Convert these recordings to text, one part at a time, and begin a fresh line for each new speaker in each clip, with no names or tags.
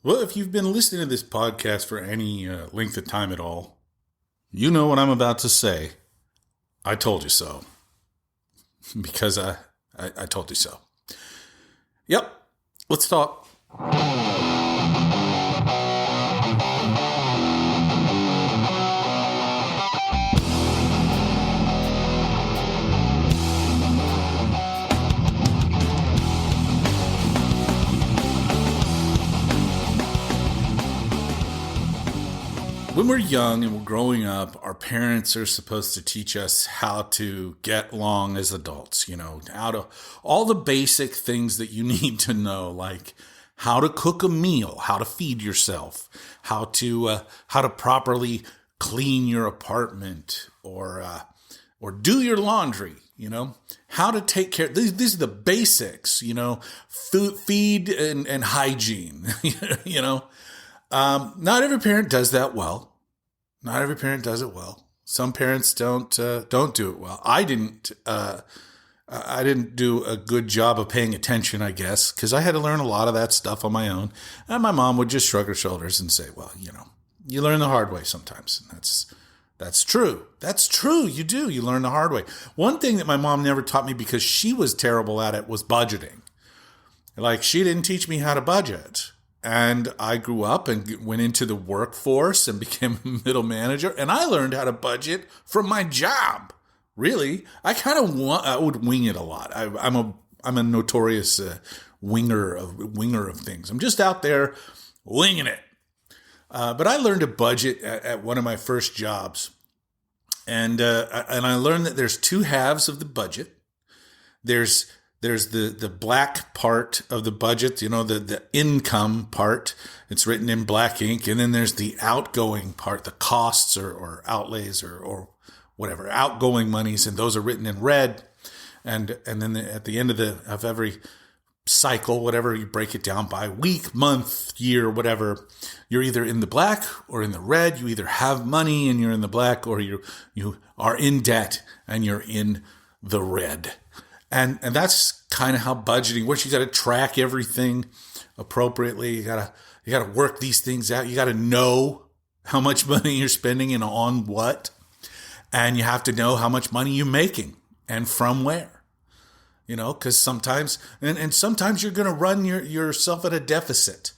Well, if you've been listening to this podcast for any length of time at all, you know what I'm about to say. I told you so. Because I told you so. Yep. Let's talk. When we're young and we're growing up, our parents are supposed to teach us how to get along as adults, how to, all the basic things that you need to know, like how to cook a meal, how to feed yourself, how to properly clean your apartment or do your laundry, how to take care. These are the basics, food, feed and hygiene, Not every parent does that well. Not every parent does it well. Some parents don't do it well. I didn't do a good job of paying attention, I guess, because I had to learn a lot of that stuff on my own. And my mom would just shrug her shoulders and say, "Well, you learn the hard way sometimes." And that's true. That's true. You do. You learn the hard way. One thing that my mom never taught me because she was terrible at it was budgeting. Like, she didn't teach me how to budget. And I grew up and went into the workforce and became a middle manager. And I learned how to budget from my job. Really, I would wing it a lot. I'm a notorious winger of things. I'm just out there winging it. But I learned to budget at one of my first jobs, and I learned that there's two halves of the budget. There's the black part of the budget, the income part. It's written in black ink. And then there's the outgoing part, the costs or outlays or whatever, outgoing monies. And those are written in red. And then at the end of every cycle, whatever you break it down by week, month, year, whatever, you're either in the black or in the red. You either have money and you're in the black, or you are in debt and you're in the red. And that's kind of how budgeting works. You got to track everything appropriately. You got to work these things out. You got to know how much money you're spending and on what. And you have to know how much money you're making and from where. Because sometimes, and sometimes you're going to run yourself at a deficit.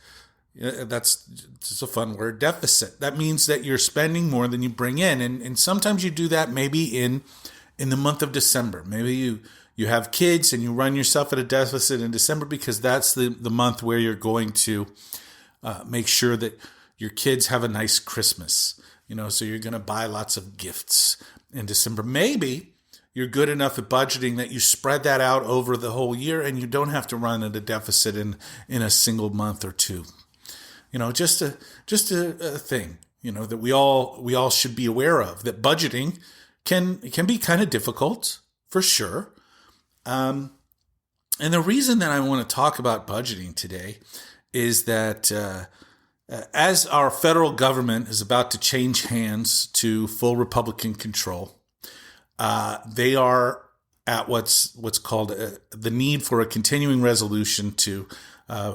That's just a fun word, deficit. That means that you're spending more than you bring in. And sometimes you do that maybe in the month of December. Maybe you have kids and you run yourself at a deficit in December because that's the month where you're going to make sure that your kids have a nice Christmas. So you're going to buy lots of gifts in December. Maybe you're good enough at budgeting that you spread that out over the whole year and you don't have to run at a deficit in a single month or two. Just a thing, that we all should be aware of, that budgeting can be kind of difficult for sure. And the reason that I want to talk about budgeting today is that as our federal government is about to change hands to full Republican control, they are at what's called the need for a continuing resolution to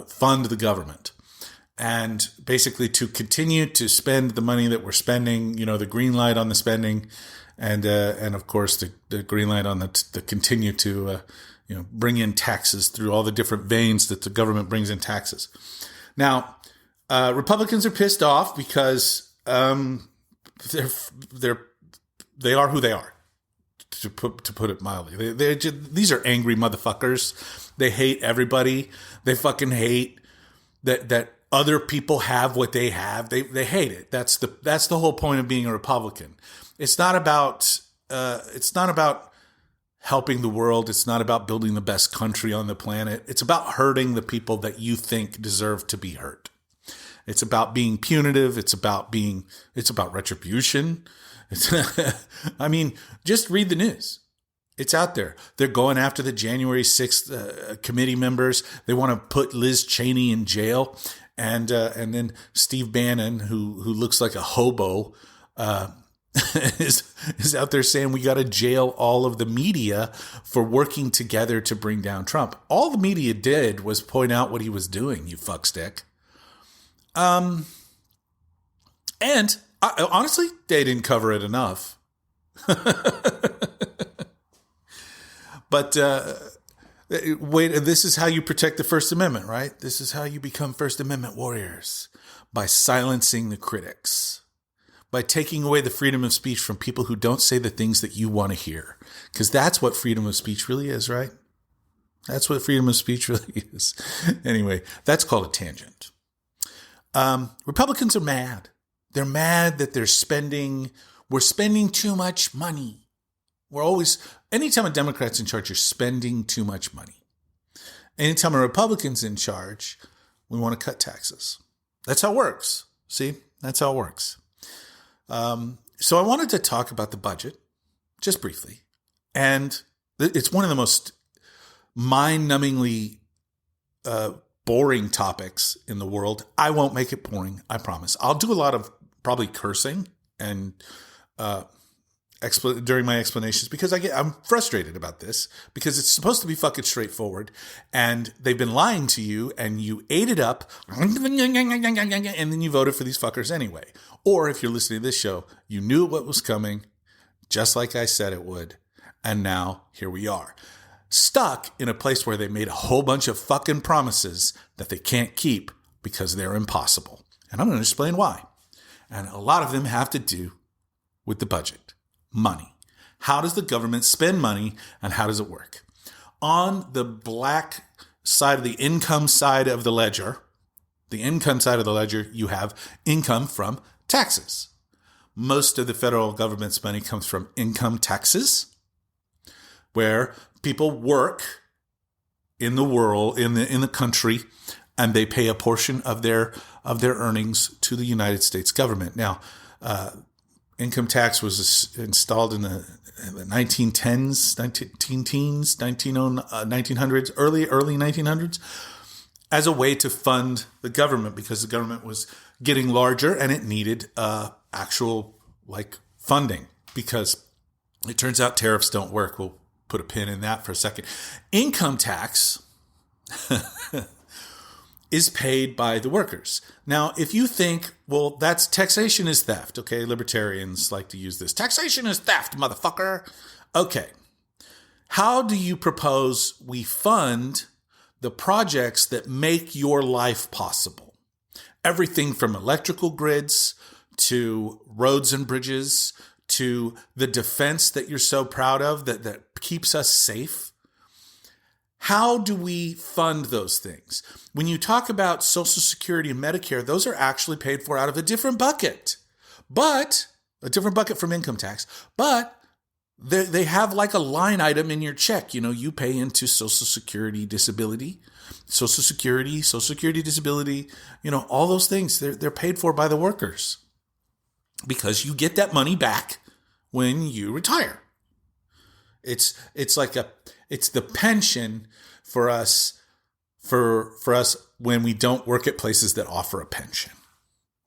fund the government. And basically to continue to spend the money that we're spending, the green light on the spending, and of course the green light on the continue to bring in taxes through all the different veins that the government brings in taxes. Now, Republicans are pissed off because they are who they are, to put it mildly. These are angry motherfuckers. They hate everybody. They fucking hate that other people have what they have. They hate it. That's the whole point of being a Republican. It's not about helping the world. It's not about building the best country on the planet. It's about hurting the people that you think deserve to be hurt. It's about being punitive. It's about retribution. Just read the news. It's out there. They're going after the January 6th committee members. They want to put Liz Cheney in jail. And then Steve Bannon, who looks like a hobo, is out there saying we got to jail all of the media for working together to bring down Trump. All the media did was point out what he was doing, you fuckstick. And honestly, they didn't cover it enough. But wait, this is how you protect the First Amendment, right? This is how you become First Amendment warriors, by silencing the critics, by taking away the freedom of speech from people who don't say the things that you want to hear. Because that's what freedom of speech really is, right? That's what freedom of speech really is. Anyway, that's called a tangent. Republicans are mad. They're mad that we're spending too much money. Anytime a Democrat's in charge, you're spending too much money. Anytime a Republican's in charge, we want to cut taxes. That's how it works. See, that's how it works. So I wanted to talk about the budget, just briefly. And it's one of the most mind-numbingly boring topics in the world. I won't make it boring, I promise. I'll do a lot of probably cursing and during my explanations, because I'm frustrated about this, because it's supposed to be fucking straightforward, and they've been lying to you, and you ate it up, and then you voted for these fuckers anyway. Or if you're listening to this show, you knew what was coming, just like I said it would, and now here we are, stuck in a place where they made a whole bunch of fucking promises that they can't keep because they're impossible. And I'm going to explain why. And a lot of them have to do with the budget. Money. How does the government spend money, and how does it work? On the black side of the income side of the ledger, you have income from taxes. Most of the federal government's money comes from income taxes, where people work in the world, in the country, and they pay a portion of their earnings to the United States government. Now, income tax was installed in the 1910s, 1900s, early 1900s, as a way to fund the government, because the government was getting larger and it needed actual funding, because it turns out tariffs don't work. We'll put a pin in that for a second. Income tax is paid by the workers. Now, if you think, well, that's taxation is theft. Okay, libertarians like to use this. Taxation is theft, motherfucker. Okay. How do you propose we fund the projects that make your life possible? Everything from electrical grids to roads and bridges to the defense that you're so proud of that keeps us safe. How do we fund those things? When you talk about Social Security and Medicare, those are actually paid for out of a different bucket. But a different bucket from income tax. But they have like a line item in your check. You know, you pay into Social Security disability, disability, all those things. They're paid for by the workers, because you get that money back when you retire. It's the pension for us when we don't work at places that offer a pension,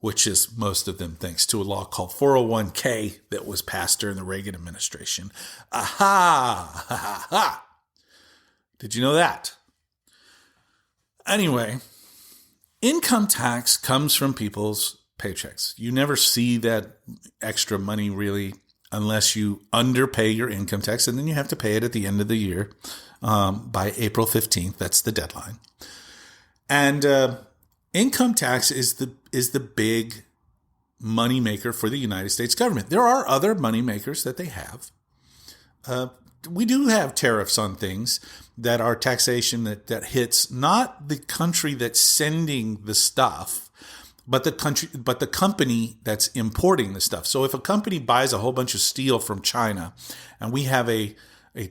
which is most of them thanks to a law called 401k that was passed during the Reagan administration. Aha! Ha, ha, ha. Did you know that? Anyway, income tax comes from people's paychecks. You never see that extra money really unless you underpay your income tax, and then you have to pay it at the end of the year by April 15th. That's the deadline. And income tax is the big money maker for the United States government. There are other money makers that they have. We do have tariffs on things that are taxation that hits not the country that's sending the stuff, but the company that's importing the stuff. So if a company buys a whole bunch of steel from China, and we have a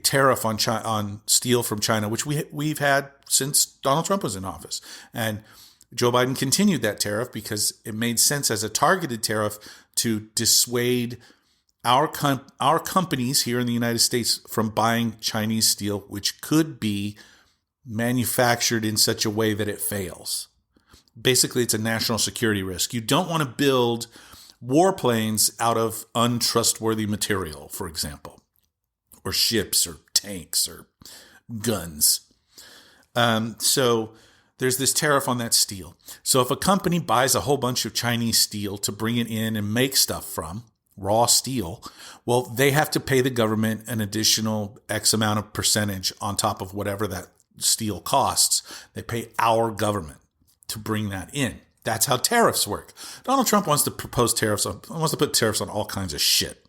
tariff on steel from China, which we've had since Donald Trump was in office, and Joe Biden continued that tariff because it made sense as a targeted tariff to dissuade our companies here in the United States from buying Chinese steel, which could be manufactured in such a way that it fails. Basically, it's a national security risk. You don't want to build warplanes out of untrustworthy material, for example, or ships or tanks or guns. So there's this tariff on that steel. So if a company buys a whole bunch of Chinese steel to bring it in and make stuff from, raw steel, well, they have to pay the government an additional X amount of percentage on top of whatever that steel costs. They pay our government to bring that in. That's how tariffs work. Donald Trump wants to put tariffs on all kinds of shit.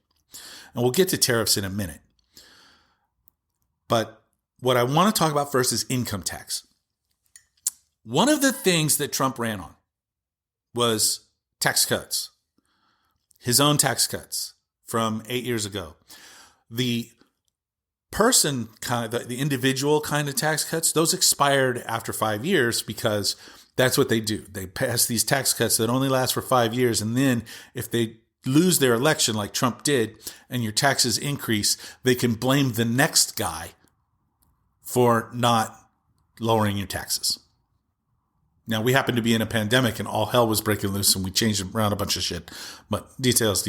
And we'll get to tariffs in a minute. But what I want to talk about first is income tax. One of the things that Trump ran on was tax cuts. His own tax cuts from 8 years ago. The the individual kind of tax cuts, those expired after 5 years because that's what they do. They pass these tax cuts that only last for 5 years. And then if they lose their election like Trump did and your taxes increase, they can blame the next guy for not lowering your taxes. Now, we happen to be in a pandemic and all hell was breaking loose and we changed around a bunch of shit. But details.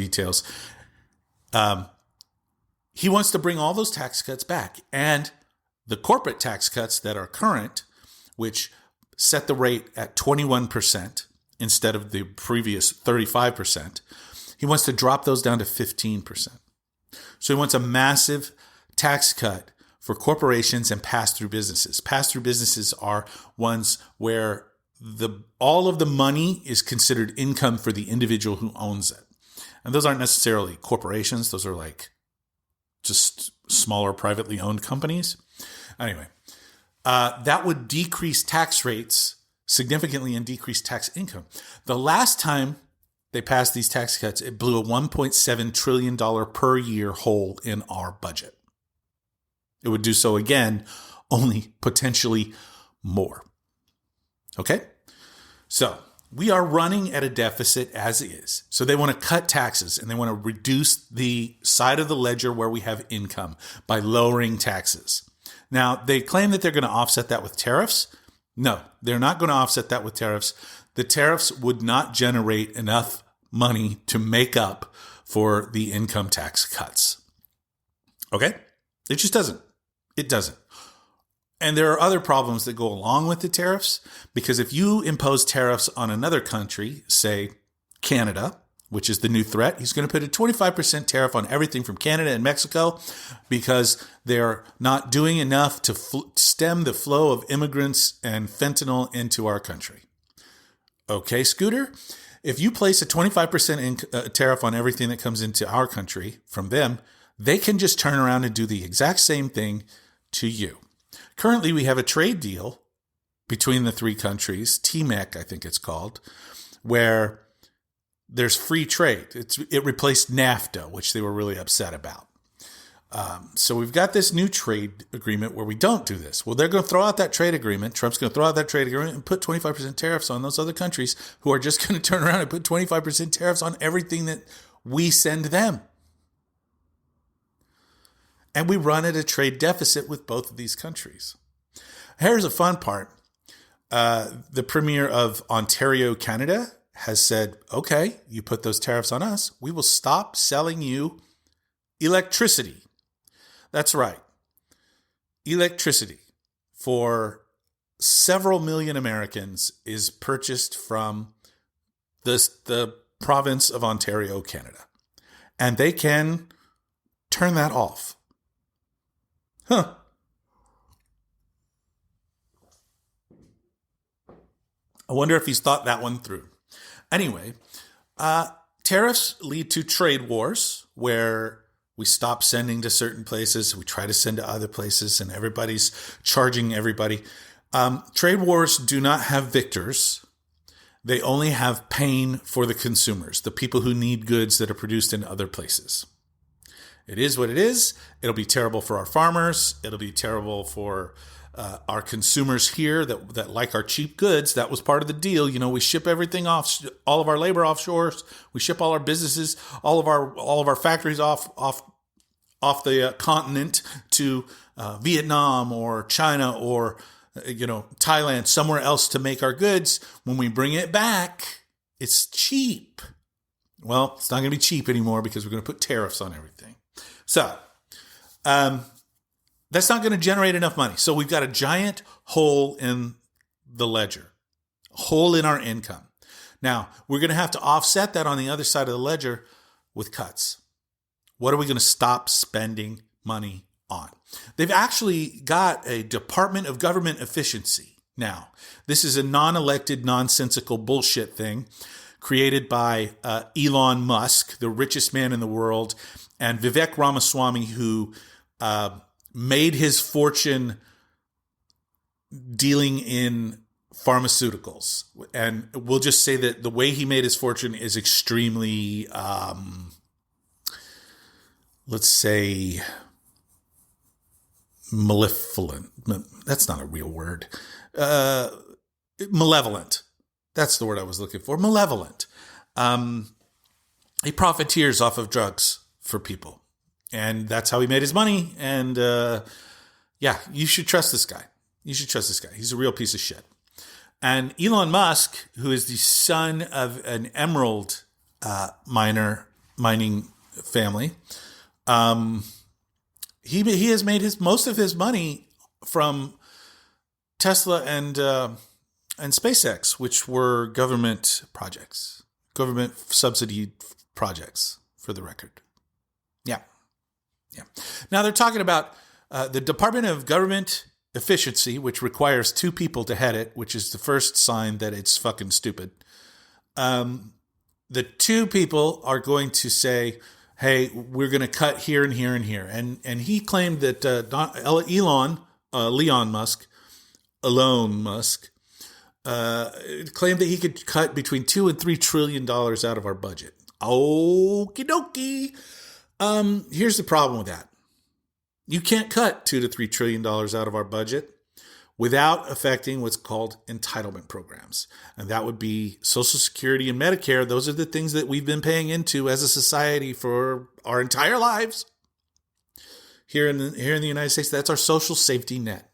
He wants to bring all those tax cuts back. And the corporate tax cuts that are current, which set the rate at 21% instead of the previous 35%, he wants to drop those down to 15%. So he wants a massive tax cut for corporations and pass-through businesses. Pass-through businesses are ones where all of the money is considered income for the individual who owns it. And those aren't necessarily corporations. Those are like just smaller privately owned companies. Anyway, that would decrease tax rates significantly and decrease tax income. The last time they passed these tax cuts, it blew a $1.7 trillion per year hole in our budget. It would do so again, only potentially more. Okay? So we are running at a deficit as is. So they want to cut taxes and they want to reduce the side of the ledger where we have income by lowering taxes. Now, they claim that they're going to offset that with tariffs. No, they're not going to offset that with tariffs. The tariffs would not generate enough money to make up for the income tax cuts. Okay? It just doesn't. It doesn't. And there are other problems that go along with the tariffs, because if you impose tariffs on another country, say Canada, which is the new threat, he's going to put a 25% tariff on everything from Canada and Mexico because they're not doing enough to stem the flow of immigrants and fentanyl into our country. Okay, Scooter, if you place a 25% tariff on everything that comes into our country from them, they can just turn around and do the exact same thing to you. Currently, we have a trade deal between the three countries, TMEC, I think it's called, where there's free trade. It replaced NAFTA, which they were really upset about. So we've got this new trade agreement where we don't do this. Well, they're going to throw out that trade agreement. Trump's going to throw out that trade agreement and put 25% tariffs on those other countries who are just going to turn around and put 25% tariffs on everything that we send them. And we run at a trade deficit with both of these countries. Here's a fun part. The Premier of Ontario, Canada, has said, okay, you put those tariffs on us, we will stop selling you electricity. That's right. Electricity for several million Americans is purchased from the province of Ontario, Canada. And they can turn that off. Huh. I wonder if he's thought that one through. Anyway, tariffs lead to trade wars where we stop sending to certain places. We try to send to other places and everybody's charging everybody. Trade wars do not have victors. They only have pain for the consumers, the people who need goods that are produced in other places. It is what it is. It'll be terrible for our farmers. It'll be terrible for our consumers here that like our cheap goods. That was part of the deal. You know, we ship everything off, all of our labor offshore. We ship all our businesses, all of our factories off the continent to Vietnam or China or Thailand, somewhere else to make our goods. When we bring it back, it's cheap. Well, it's not going to be cheap anymore because we're going to put tariffs on everything. So, that's not going to generate enough money. So we've got a giant hole in the ledger, hole in our income. Now, we're going to have to offset that on the other side of the ledger with cuts. What are we going to stop spending money on? They've actually got a Department of Government Efficiency now. This is a non-elected, nonsensical bullshit thing created by Elon Musk, the richest man in the world, and Vivek Ramaswamy, who made his fortune dealing in pharmaceuticals. And we'll just say that the way he made his fortune is extremely, let's say, malevolent. That's not a real word. Malevolent. That's the word I was looking for. Malevolent. He profiteers off of drugs for people. And that's how he made his money. And you should trust this guy. You should trust this guy. He's a real piece of shit. And Elon Musk, who is the son of an emerald mining family, he has made most of his money from Tesla and SpaceX, which were government projects, government subsidy projects, for the record. Yeah. Now they're talking about the Department of Government Efficiency, which requires 2 people to head it, which is the first sign that it's fucking stupid. The 2 people are going to say, hey, we're going to cut here and here and here. And he claimed that Elon Musk, claimed that he could cut between $2 and $3 trillion out of our budget. Okie dokie. Here's the problem with that. You can't cut $2 to $3 trillion out of our budget without affecting what's called entitlement programs. And that would be Social Security and Medicare. Those are the things that we've been paying into as a society for our entire lives. Here in the United States, that's our social safety net.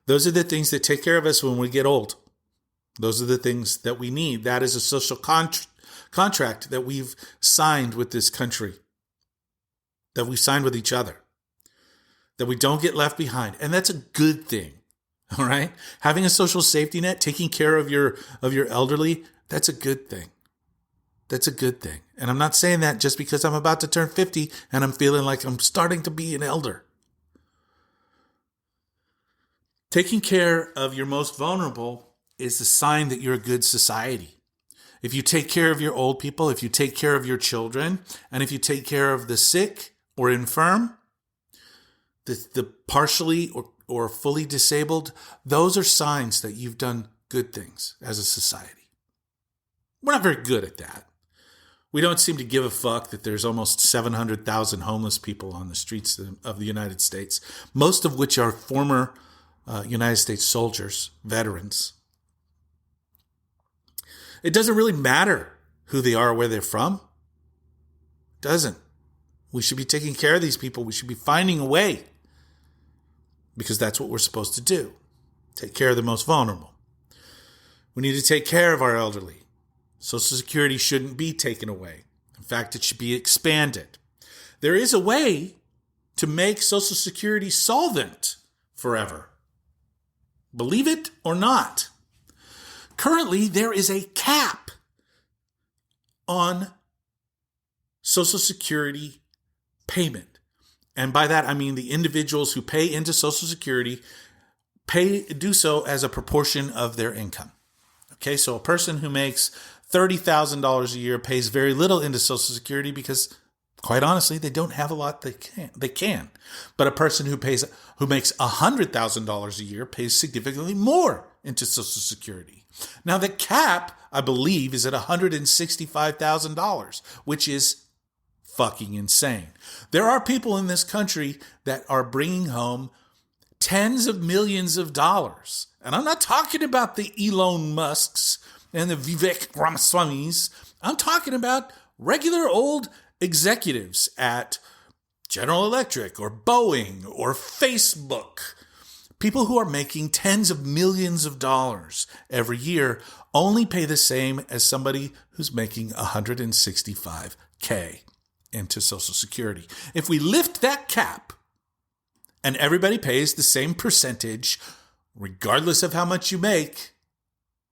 Those are the things that take care of us when we get old. Those are the things that we need. That is a social contract that we've signed with this country, that we signed with each other, that we don't get left behind. And that's a good thing. All right. Having a social safety net, taking care of your elderly, that's a good thing. That's a good thing. And I'm not saying that just because I'm about to turn 50 and I'm feeling like I'm starting to be an elder. Taking care of your most vulnerable is a sign that you're a good society. If you take care of your old people, if you take care of your children, and if you take care of the sick or infirm, the partially or fully disabled, those are signs that you've done good things as a society. We're not very good at that. We don't seem to give a fuck that there's almost 700,000 homeless people on the streets of the United States, most of which are former United States soldiers, veterans. It doesn't really matter who they are or where they're from. It doesn't. We should be taking care of these people. We should be finding a way, because that's what we're supposed to do. Take care of the most vulnerable. We need to take care of our elderly. Social Security shouldn't be taken away. In fact, it should be expanded. There is a way to make Social Security solvent forever. Believe it or not. Currently, there is a cap on Social Security payment. And by that, I mean the individuals who pay into Social Security do so as a proportion of their income. Okay, so a person who makes $30,000 a year pays very little into Social Security because, quite honestly, they don't have a lot they can. But a person who makes $100,000 a year pays significantly more into Social Security. Now, the cap, I believe, is at $165,000, which is fucking insane. There are people in this country that are bringing home tens of millions of dollars. And I'm not talking about the Elon Musks and the Vivek Ramaswamys. I'm talking about regular old executives at General Electric or Boeing or Facebook. People who are making tens of millions of dollars every year only pay the same as somebody who's making $165K into Social Security. If we lift that cap and everybody pays the same percentage, regardless of how much you make,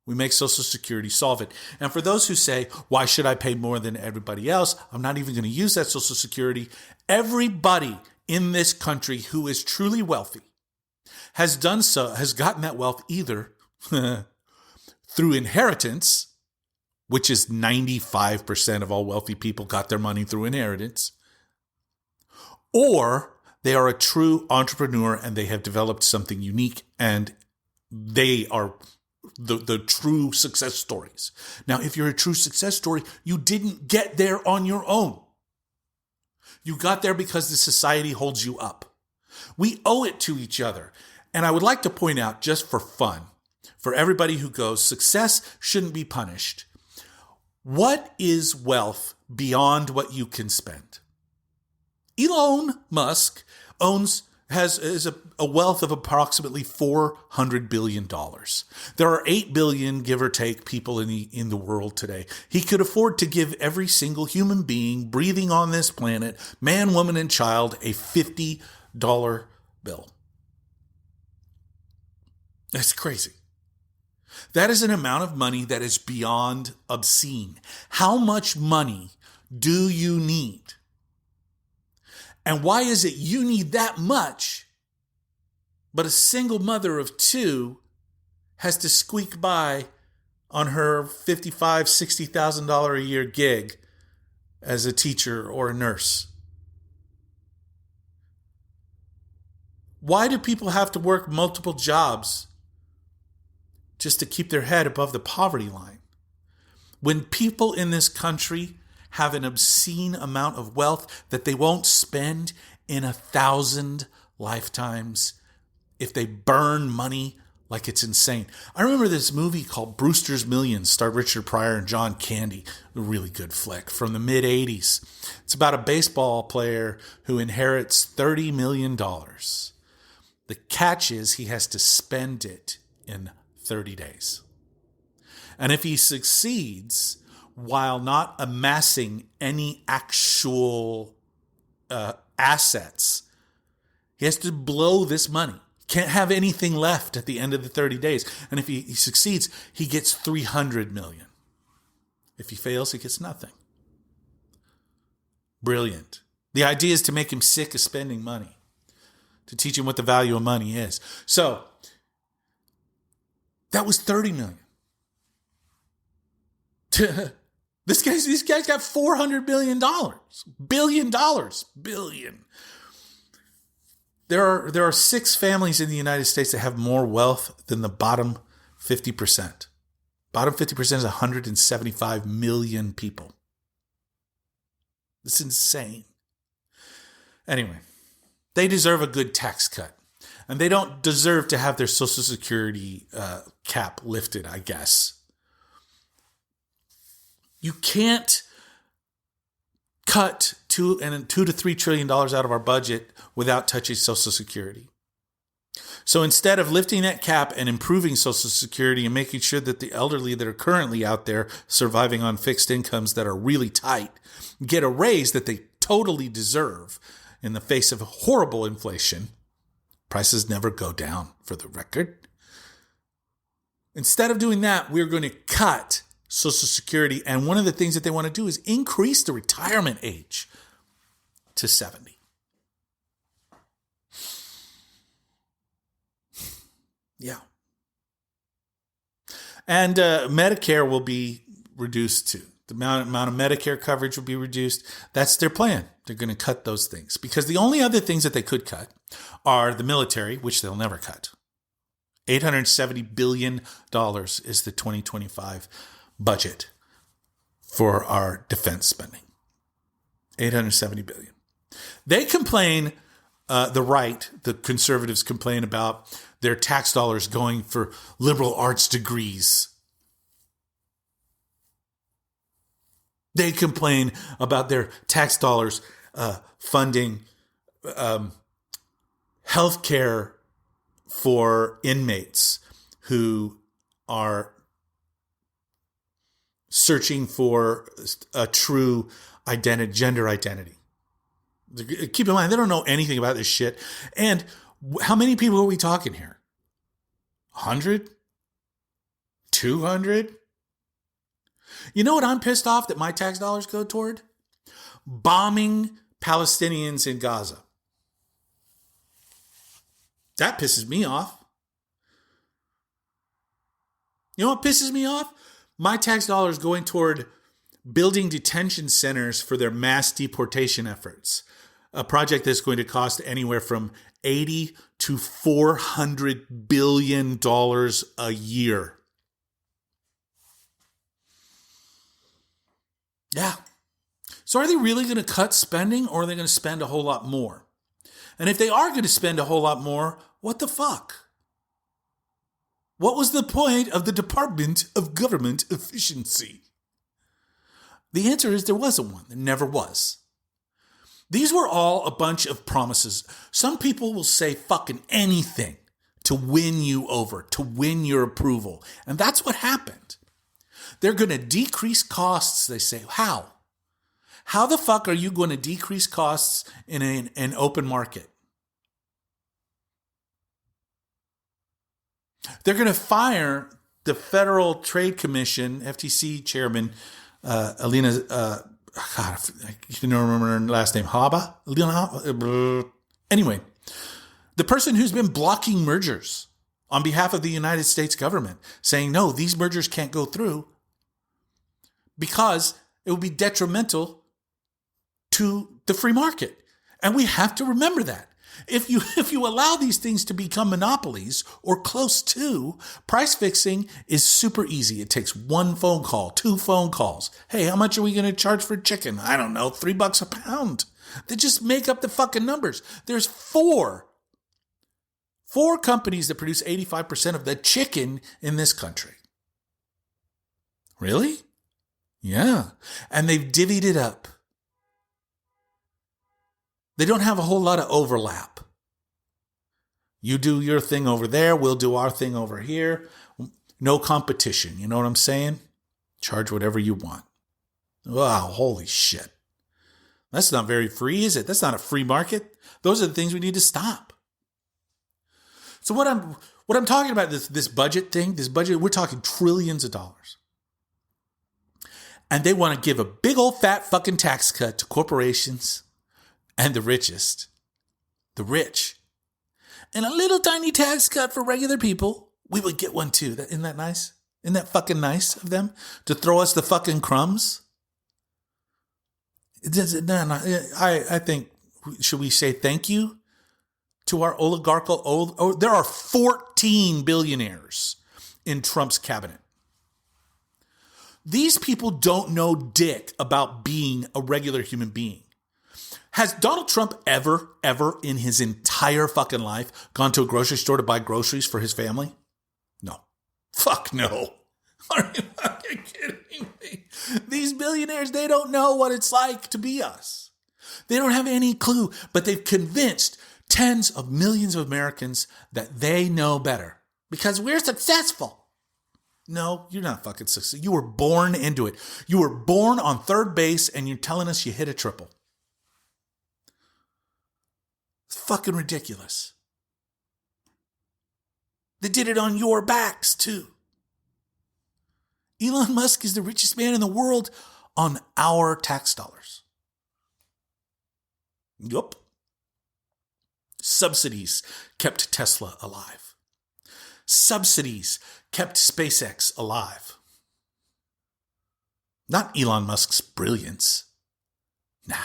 We make Social Security solve it. And for those who say, why should I pay more than everybody else? I'm not even going to use that Social Security. Everybody in this country who is truly wealthy has done so, has gotten that wealth either through inheritance, which is 95% of all wealthy people got their money through inheritance, or they are a true entrepreneur and they have developed something unique and they are the true success stories. Now, if you're a true success story, you didn't get there on your own. You got there because the society holds you up. We owe it to each other. And I would like to point out, just for fun, for everybody who goes, success shouldn't be punished. What is wealth beyond what you can spend? Elon Musk has a wealth of approximately $400 billion. There are 8 billion, give or take, people in the world today. He could afford to give every single human being breathing on this planet, man, woman, and child, a $50 bill. That's crazy. That is an amount of money that is beyond obscene. How much money do you need? And why is it you need that much, but a single mother of 2 has to squeak by on her $55,000, $60,000 a year gig as a teacher or a nurse? Why do people have to work multiple jobs just to keep their head above the poverty line? When people in this country have an obscene amount of wealth that they won't spend in 1,000 lifetimes if they burn money like it's insane. I remember this movie called Brewster's Millions, starred Richard Pryor and John Candy, a really good flick from the mid-'80s. It's about a baseball player who inherits $30 million. The catch is he has to spend it in 30 days. And if he succeeds, while not amassing any actual assets, he has to blow this money. Can't have anything left at the end of the 30 days. And if he succeeds, he gets 300 million. If he fails, he gets nothing. Brilliant. The idea is to make him sick of spending money, to teach him what the value of money is. So that was 30 million. These guys got $400 billion. Billion. There are 6 families in the United States that have more wealth than the bottom 50%. Bottom 50% is 175 million people. It's insane. Anyway, they deserve a good tax cut. And they don't deserve to have their Social Security cap lifted, I guess. You can't cut $2 to $3 trillion out of our budget without touching Social Security. So instead of lifting that cap and improving Social Security and making sure that the elderly that are currently out there surviving on fixed incomes that are really tight get a raise that they totally deserve in the face of horrible inflation, prices never go down, for the record. Instead of doing that, we're going to cut Social Security. And one of the things that they want to do is increase the retirement age to 70. Yeah. And Medicare will be reduced too. The amount of Medicare coverage will be reduced. That's their plan. They're going to cut those things. Because the only other things that they could cut are the military, which they'll never cut. $870 billion is the 2025 budget for our defense spending. $870 billion. They complain, the conservatives complain about their tax dollars going for liberal arts degrees. They complain about their tax dollars funding health care for inmates who are searching for a true gender identity. Keep in mind, they don't know anything about this shit. And how many people are we talking here? 100? 200? You know what I'm pissed off that my tax dollars go toward? Bombing Palestinians in Gaza. That pisses me off. You know what pisses me off? My tax dollars going toward building detention centers for their mass deportation efforts. A project that's going to cost anywhere from $80 to $400 billion a year. Yeah. So are they really going to cut spending, or are they going to spend a whole lot more? And if they are going to spend a whole lot more, what the fuck? What was the point of the Department of Government Efficiency? The answer is there wasn't one. There never was. These were all a bunch of promises. Some people will say fucking anything to win you over, to win your approval. And that's what happened. They're going to decrease costs. They say, how? How the fuck are you going to decrease costs in an open market? They're going to fire the Federal Trade Commission, FTC chairman, Alina, God, I can remember her last name, Anyway, the person who's been blocking mergers on behalf of the United States government, saying, no, these mergers can't go through because it would be detrimental to the free market. And we have to remember that. If you allow these things to become monopolies or close to, price fixing is super easy. It takes one phone call, 2 phone calls. Hey, how much are we going to charge for chicken? I don't know, $3 a pound. They just make up the fucking numbers. There's four companies that produce 85% of the chicken in this country. Really? Yeah. And they've divvied it up. They don't have a whole lot of overlap. You do your thing over there, we'll do our thing over here. No competition, you know what I'm saying? Charge whatever you want. Wow, holy shit. That's not very free, is it? That's not a free market. Those are the things we need to stop. So what I'm talking about, this budget thing, we're talking trillions of dollars. And they want to give a big old fat fucking tax cut to corporations and the richest, the rich, and a little tiny tax cut for regular people. We would get one too. Isn't that nice? Isn't that fucking nice of them to throw us the fucking crumbs? I think, should we say thank you to our oligarchical, there are 14 billionaires in Trump's cabinet. These people don't know dick about being a regular human being. Has Donald Trump ever in his entire fucking life gone to a grocery store to buy groceries for his family? No. Fuck no. Are you fucking kidding me? These billionaires, they don't know what it's like to be us. They don't have any clue, but they've convinced tens of millions of Americans that they know better because we're successful. No, you're not fucking successful. You were born into it. You were born on third base and you're telling us you hit a triple. It's fucking ridiculous. They did it on your backs, too. Elon Musk is the richest man in the world on our tax dollars. Yup. Subsidies kept Tesla alive. Subsidies kept SpaceX alive. Not Elon Musk's brilliance. Nah.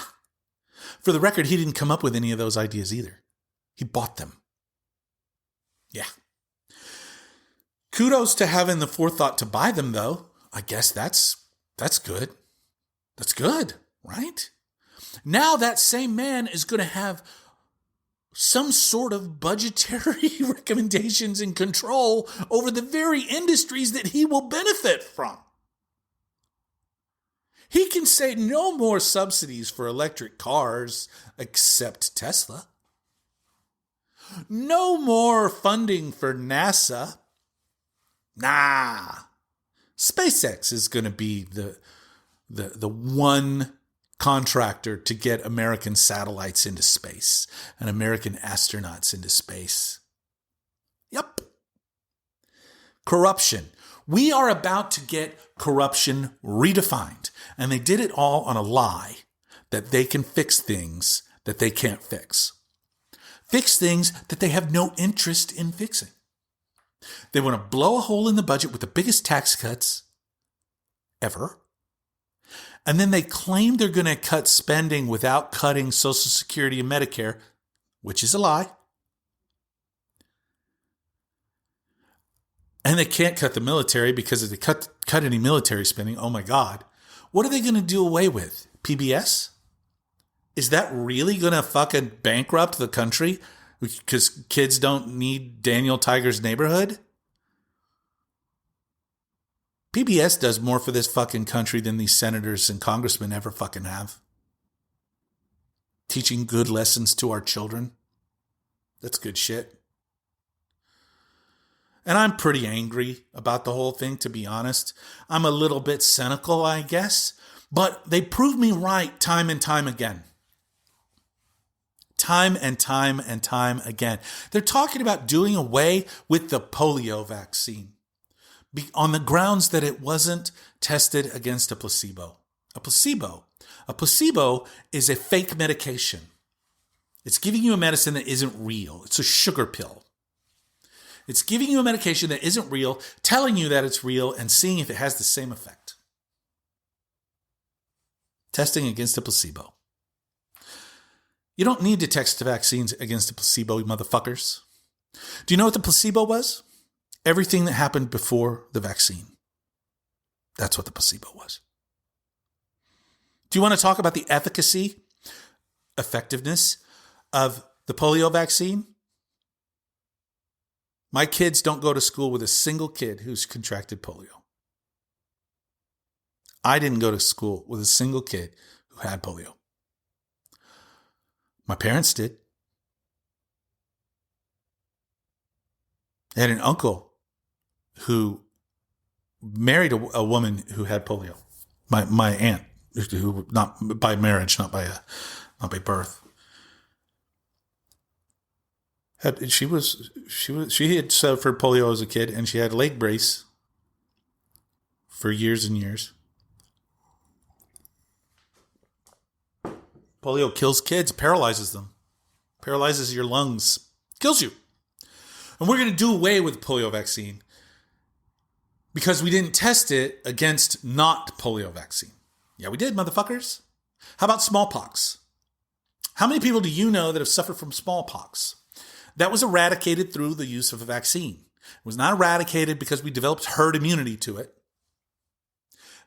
For the record, he didn't come up with any of those ideas either. He bought them. Yeah. Kudos to having the forethought to buy them, though. I guess that's good. That's good, right? Now that same man is going to have some sort of budgetary recommendations and control over the very industries that he will benefit from. He can say no more subsidies for electric cars except Tesla. No more funding for NASA. Nah. SpaceX is going to be the one contractor to get American satellites into space and American astronauts into space. Yep. Corruption. We are about to get corruption redefined. And they did it all on a lie that they can fix things that they can't fix. Fix things that they have no interest in fixing. They want to blow a hole in the budget with the biggest tax cuts ever. And then they claim they're going to cut spending without cutting Social Security and Medicare, which is a lie. And they can't cut the military because if they cut any military spending, oh my God, what are they going to do away with? PBS? Is that really going to fucking bankrupt the country because kids don't need Daniel Tiger's Neighborhood? PBS does more for this fucking country than these senators and congressmen ever fucking have. Teaching good lessons to our children. That's good shit. And I'm pretty angry about the whole thing, to be honest. I'm a little bit cynical, I guess. But they prove me right time and time again. Time and time and time again. They're talking about doing away with the polio vaccine on the grounds that it wasn't tested against a placebo. A placebo is a fake medication. It's giving you a medicine that isn't real. It's a sugar pill. It's giving you a medication that isn't real, telling you that it's real, and seeing if it has the same effect. Testing against a placebo. You don't need to test the vaccines against a placebo, you motherfuckers. Do you know what the placebo was? Everything that happened before the vaccine. That's what the placebo was. Do you want to talk about the efficacy, effectiveness of the polio vaccine? My kids don't go to school with a single kid who's contracted polio. I didn't go to school with a single kid who had polio. My parents did. I had an uncle who married a woman who had polio. My aunt, who not by marriage, not by birth. She had suffered polio as a kid, and she had a leg brace for years and years. Polio kills kids, paralyzes them, paralyzes your lungs, kills you. And we're going to do away with the polio vaccine because we didn't test it against not polio vaccine. Yeah, we did, motherfuckers. How about smallpox? How many people do you know that have suffered from smallpox? That was eradicated through the use of a vaccine. It was not eradicated because we developed herd immunity to it.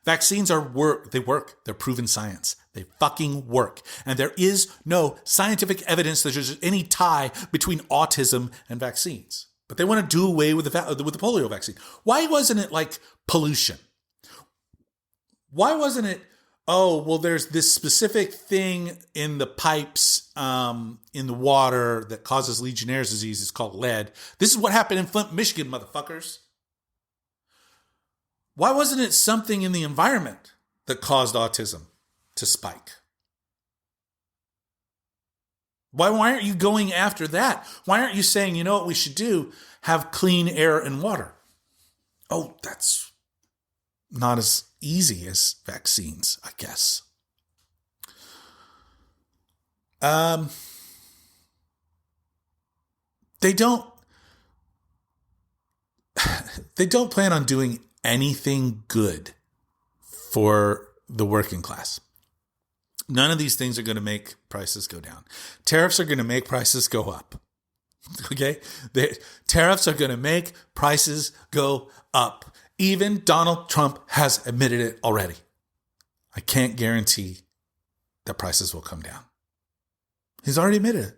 Vaccines they work. They're proven science. They fucking work. And there is no scientific evidence that there's any tie between autism and vaccines. But they want to do away with the polio vaccine. Why wasn't it like pollution? Why wasn't it, oh, well, there's this specific thing in the pipes in the water that causes Legionnaire's disease. It's called lead. This is what happened in Flint, Michigan, motherfuckers. Why wasn't it something in the environment that caused autism to spike? Why aren't you going after that? Why aren't you saying, you know what we should do? Have clean air and water. Oh, that's not as easy as vaccines, I guess. They don't plan on doing anything good for the working class. None of these things are going to make prices go down. Tariffs are going to make prices go up. Okay? Tariffs are going to make prices go up. Even Donald Trump has admitted it already. I can't guarantee that prices will come down. He's already admitted it.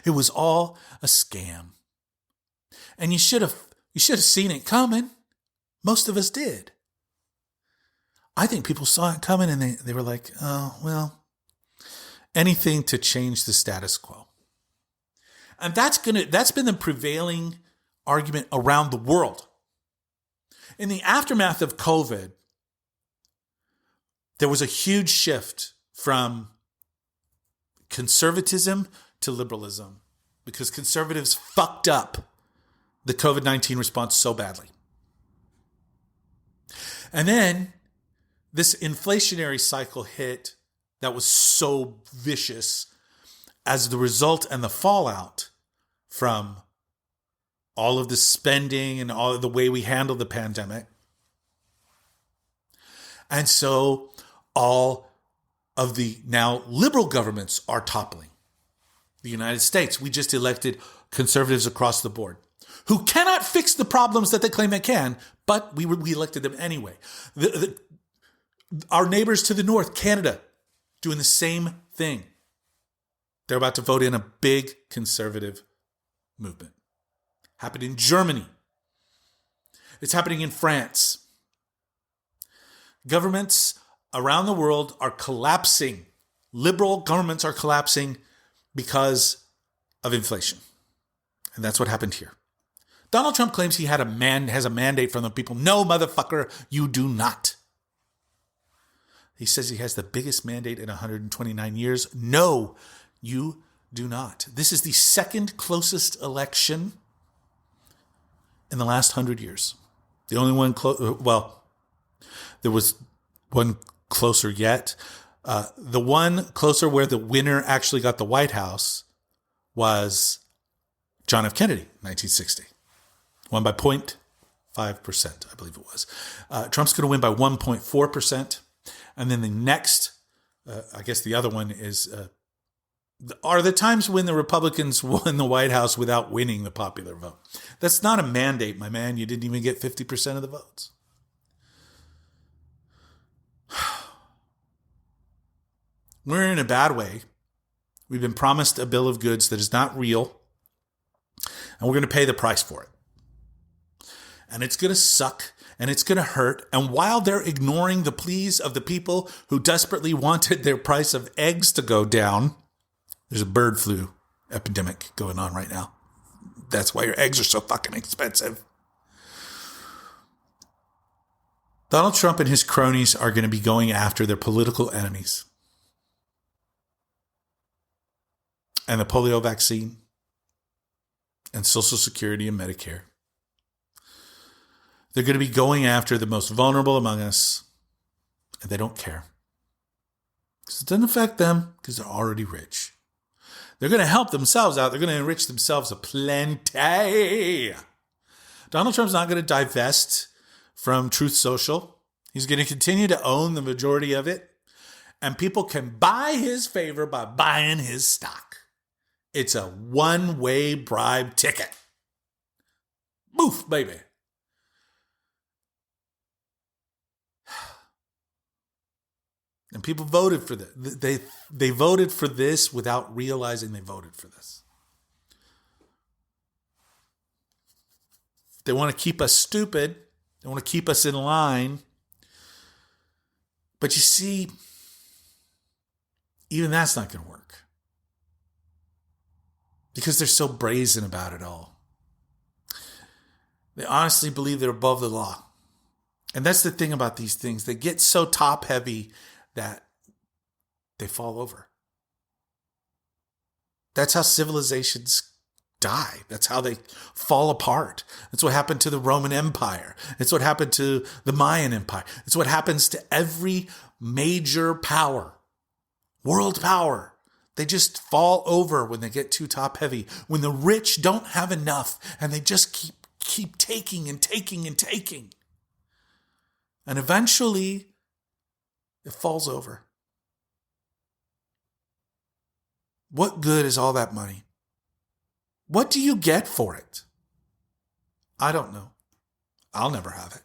It was all a scam. And you should have seen it coming. Most of us did. I think people saw it coming and they were like, oh, well, anything to change the status quo. And that's been the prevailing argument around the world. In the aftermath of COVID, there was a huge shift from conservatism to liberalism because conservatives fucked up the COVID-19 response so badly. And then this inflationary cycle hit that was so vicious as the result and the fallout from all of the spending and all of the way we handled the pandemic. And so all of the now liberal governments are toppling. The United States, we just elected conservatives across the board who cannot fix the problems that they claim they can, but we elected them anyway. Our neighbors to the north, Canada, doing the same thing. They're about to vote in a big conservative movement. Happened in Germany. It's happening in France. Governments around the world are collapsing. Liberal governments are collapsing because of inflation. And that's what happened here. Donald Trump claims he has a mandate from the people. No, motherfucker, you do not. He says he has the biggest mandate in 129 years. No, you do not. This is the second closest election in the last 100 years. The only one there was one closer yet. The one closer where the winner actually got the White House was John F. Kennedy, 1960. Won by 0.5%, I believe it was. Trump's going to win by 1.4%. And then the next, I guess the other one is, are the times when the Republicans won the White House without winning the popular vote. That's not a mandate, my man. You didn't even get 50% of the votes. We're in a bad way. We've been promised a bill of goods that is not real, and we're going to pay the price for it. And it's going to suck, and it's going to hurt. And while they're ignoring the pleas of the people who desperately wanted their price of eggs to go down, there's a bird flu epidemic going on right now. That's why your eggs are so fucking expensive. Donald Trump and his cronies are going to be going after their political enemies. And the polio vaccine, and Social Security and Medicare. They're going to be going after the most vulnerable among us, and they don't care. Because it doesn't affect them, because they're already rich. They're going to help themselves out. They're going to enrich themselves aplenty. Donald Trump's not going to divest from Truth Social. He's going to continue to own the majority of it. And people can buy his favor by buying his stock. It's a one-way bribe ticket. Boof, baby. And people voted for this. They voted for this without realizing they voted for this. They want to keep us stupid. They want to keep us in line. But you see, even that's not going to work. Because they're so brazen about it all. They honestly believe they're above the law. And that's the thing about these things. They get so top heavy that they fall over. That's how civilizations die. That's how they fall apart. That's what happened to the Roman Empire. It's what happened to the Mayan Empire. It's what happens to every major power, world power. They just fall over when they get too top heavy. When the rich don't have enough and they just keep taking and taking and taking. And eventually it falls over. What good is all that money? What do you get for it? I don't know. I'll never have it.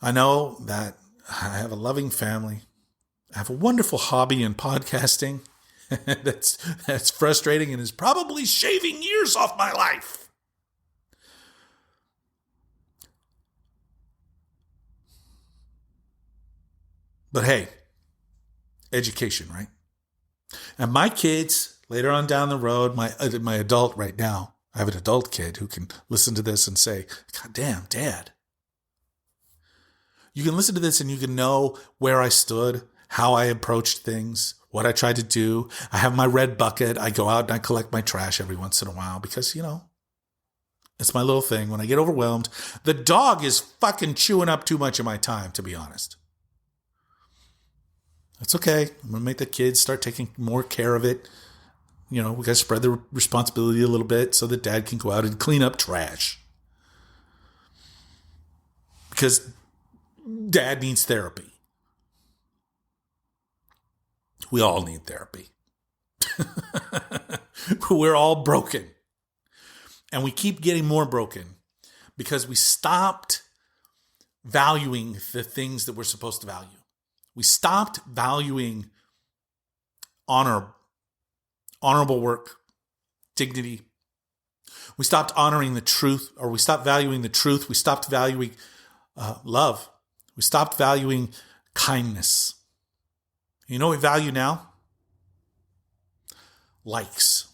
I know that I have a loving family. I have a wonderful hobby in podcasting that's frustrating and is probably shaving years off my life. But hey, education, right? And my kids, later on down the road, my adult right now, I have an adult kid who can listen to this and say, God damn, Dad. You can listen to this and you can know where I stood, how I approached things, what I tried to do. I have my red bucket. I go out and I collect my trash every once in a while because, It's my little thing. When I get overwhelmed, the dog is fucking chewing up too much of my time, to be honest. That's okay. I'm going to make the kids start taking more care of it. We got to spread the responsibility a little bit so that dad can go out and clean up trash. Because dad needs therapy. We all need therapy. We're all broken. And we keep getting more broken because we stopped valuing the things that we're supposed to value. We stopped valuing honorable work, dignity. We stopped honoring the truth, or we stopped valuing the truth. We stopped valuing love. We stopped valuing kindness. You know what we value now? Likes,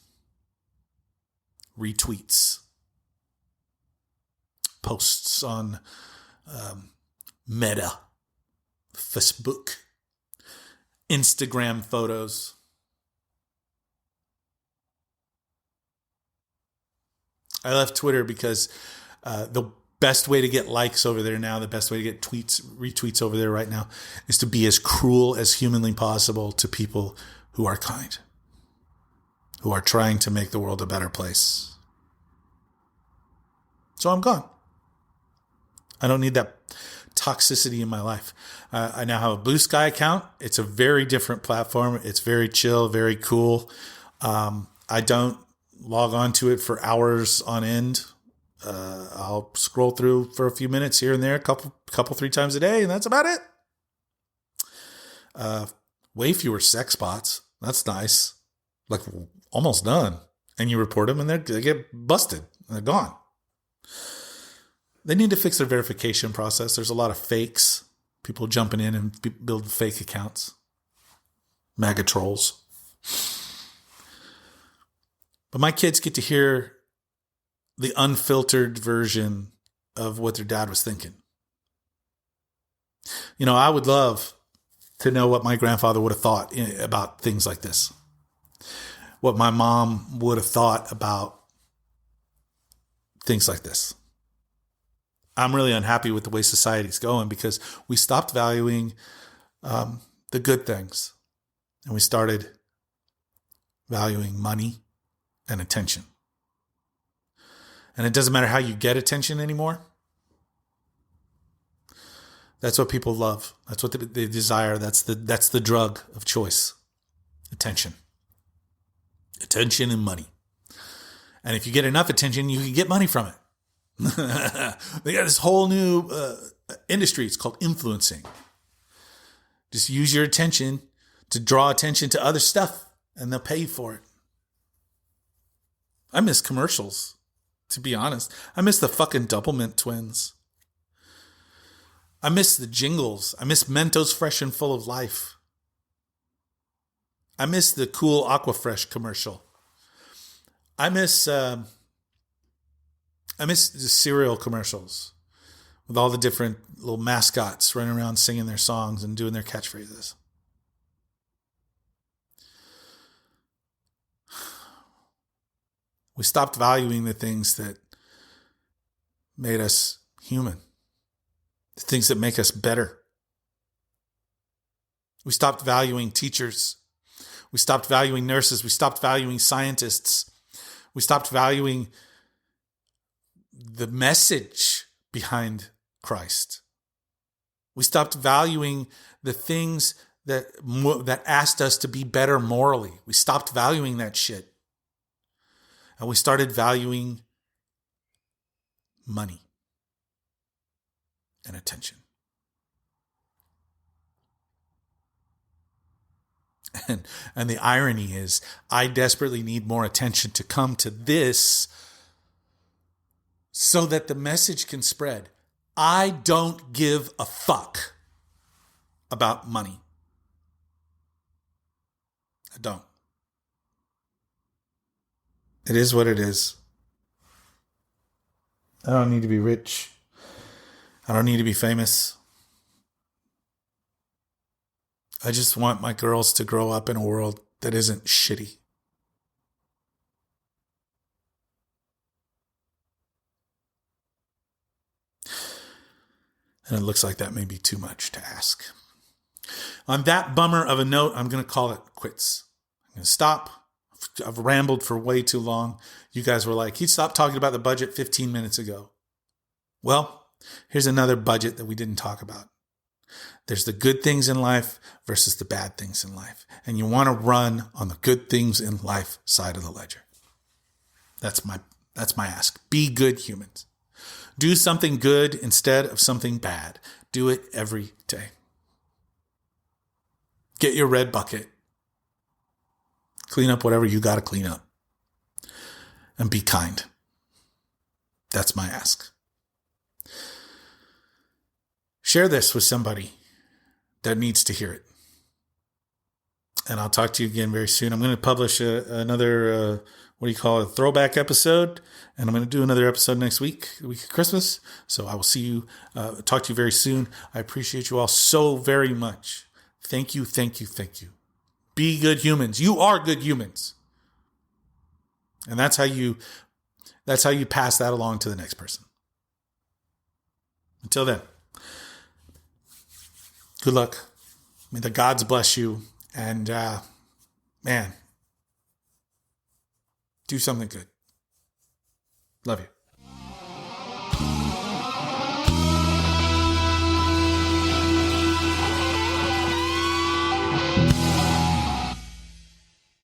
retweets, posts on Meta, Facebook, Instagram photos. I left Twitter because the best way to get likes over there now, the best way to get retweets over there right now, is to be as cruel as humanly possible to people who are kind, who are trying to make the world a better place. So I'm gone. I don't need that toxicity in my life. I now have a Blue Sky account. It's a very different platform. It's very chill, very cool. I don't log on to it for hours on end. I'll scroll through for a few minutes here and there, a couple, 3 times a day, and that's about it. Way fewer sex bots. That's nice. Like almost none. And you report them and they get busted. And they're gone. They need to fix their verification process. There's a lot of fakes. People jumping in and building fake accounts. MAGA trolls. But my kids get to hear the unfiltered version of what their dad was thinking. I would love to know what my grandfather would have thought about things like this. What my mom would have thought about things like this. I'm really unhappy with the way society's going because we stopped valuing the good things and we started valuing money and attention. And it doesn't matter how you get attention anymore. That's what people love. That's what they desire. That's the drug of choice. Attention. Attention and money. And if you get enough attention, you can get money from it. They got this whole new industry. It's called influencing. Just use your attention to draw attention to other stuff and they'll pay you for it. I miss commercials, to be honest. I miss the fucking Doublemint twins. I miss the jingles. I miss Mentos Fresh and Full of Life. I miss the cool Aquafresh commercial. I miss the cereal commercials with all the different little mascots running around singing their songs and doing their catchphrases. We stopped valuing the things that made us human, the things that make us better. We stopped valuing teachers. We stopped valuing nurses. We stopped valuing scientists. We stopped valuing the message behind Christ. We stopped valuing the things that asked us to be better morally. We stopped valuing that shit. And we started valuing money and attention. And the irony is, I desperately need more attention to come to this so that the message can spread. I don't give a fuck about money. I don't. It is what it is. I don't need to be rich. I don't need to be famous. I just want my girls to grow up in a world that isn't shitty. And it looks like that may be too much to ask. On that bummer of a note, I'm going to call it quits. I'm going to stop. I've rambled for way too long. You guys were like, he stopped talking about the budget 15 minutes ago. Well, here's another budget that we didn't talk about. There's the good things in life versus the bad things in life. And you want to run on the good things in life side of the ledger. That's my ask. Be good humans. Do something good instead of something bad. Do it every day. Get your red bucket. Clean up whatever you got to clean up. And be kind. That's my ask. Share this with somebody that needs to hear it. And I'll talk to you again very soon. I'm going to publish another, a throwback episode. And I'm going to do another episode next week, the week of Christmas. So I will see you, talk to you very soon. I appreciate you all so very much. Thank you, thank you, thank you. Be good humans. You are good humans. And that's how you pass that along to the next person. Until then, good luck. May the gods bless you. And, do something good. Love you.